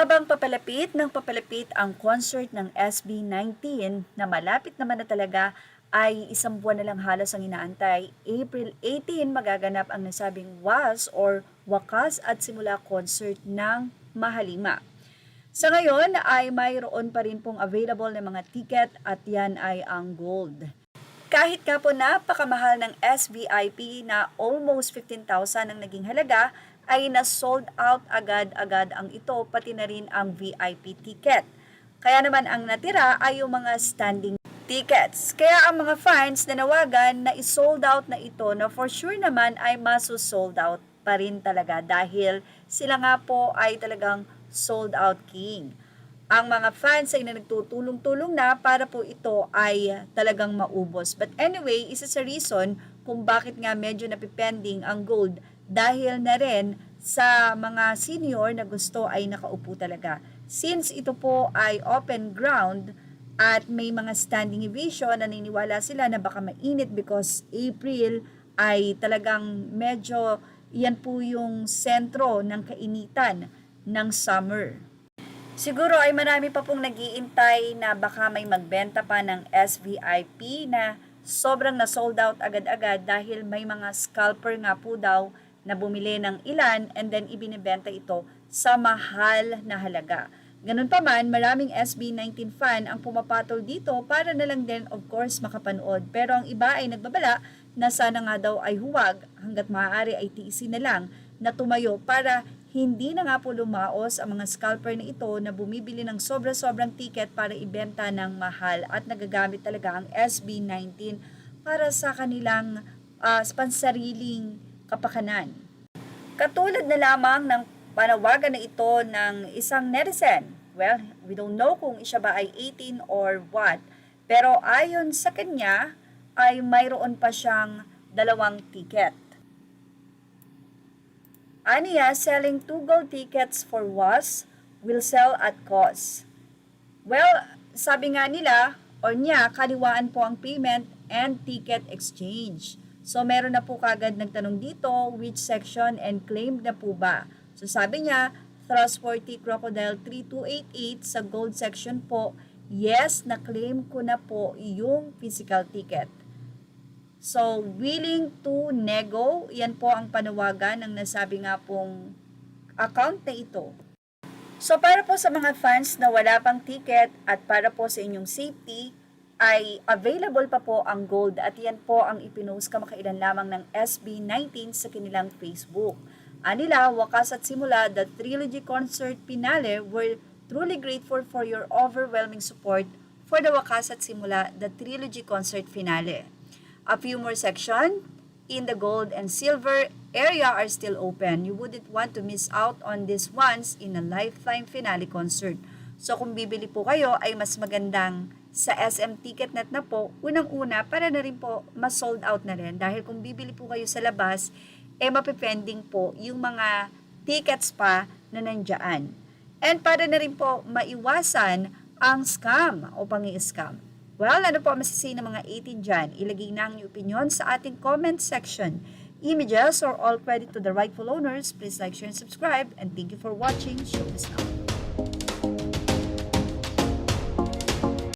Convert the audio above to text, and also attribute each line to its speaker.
Speaker 1: Habang papalapit ng papalapit ang concert ng SB19 na malapit naman na talaga ay isang buwan na lang halos ang inaantay, April 18 magaganap ang nasabing WAS or Wakas at Simula concert ng Mahalima. Sa ngayon ay mayroon pa rin pong available na mga ticket at yan ay ang gold. Kahit ka po napakamahal ng SVIP na almost 15,000 ang naging halaga, ay na-sold out agad-agad ang ito, pati na rin ang VIP ticket. Kaya naman ang natira ay yung mga standing tickets. Kaya ang mga fans na nawagan na i-sold out na ito na for sure naman ay maso-sold out pa rin talaga dahil sila nga po ay talagang sold out king. Ang mga fans ay na nagtutulong-tulong na para po ito ay talagang maubos. But anyway, isa sa reason kung bakit nga medyo napipending ang gold dahil na rin sa mga senior na gusto ay nakaupo talaga. Since ito po ay open ground at may mga standing ovation, naniniwala sila na baka mainit because April ay talagang medyo yan po yung sentro ng kainitan ng summer. Siguro ay marami pa pong nag-iintay na baka may magbenta pa ng SVIP na sobrang na sold out agad-agad dahil may mga scalper nga po daw na bumili ng ilan and then ibinibenta ito sa mahal na halaga. Ganun pa man, maraming SB19 fan ang pumapatol dito para na lang din of course makapanood. Pero ang iba ay nagbabala na sana nga daw ay huwag hanggat maaari ay tiisin na lang na tumayo para hindi na nga po lumaos ang mga scalper na ito na bumibili ng sobra-sobrang ticket para ibenta ng mahal at nagagamit talaga ang SB19 para sa kanilang pansariling kapakanan. Katulad na lamang ng panawagan na ito ng isang netizen. Well, we don't know kung siya ba ay 18 or what. Pero ayon sa kanya ay mayroon pa siyang 2 ticket. Aniya, selling 2 gold tickets for WAS will sell at cost. Well, sabi nga nila o niya, kaliwaan po ang payment and ticket exchange. So, meron na po kagad nagtanong dito, which section and claimed na po ba? So, sabi niya, Thrustworthy Crocodile 3288 sa gold section po, yes, na-claim ko na po yung physical ticket. So, willing to nego, yan po ang panawagan ng nasabi nga pong account na ito. So, para po sa mga fans na wala pang ticket at para po sa inyong safety, ay available pa po ang gold at yan po ang ipinost kamakailan lamang ng SB19 sa kanilang Facebook. Anila, Wakas at Simula, the Trilogy Concert Finale, were truly grateful for your overwhelming support for the Wakas at Simula, the Trilogy Concert Finale. A few more sections in the gold and silver area are still open. You wouldn't want to miss out on this once in a lifetime finale concert. So kung bibili po kayo ay mas magandang sa SM Ticketnet na po, unang-una para na rin po ma-sold out na rin. Dahil kung bibili po kayo sa labas, mapipending po yung mga tickets pa na nandiyan. And para na rin po maiwasan ang scam o pangi-scam. Well, ano po masisi ng mga 18 dyan? Ilagay na ang inyong opinion sa ating comment section. Images or all credit to the rightful owners. Please like, share, and subscribe. And thank you for watching. Show us now.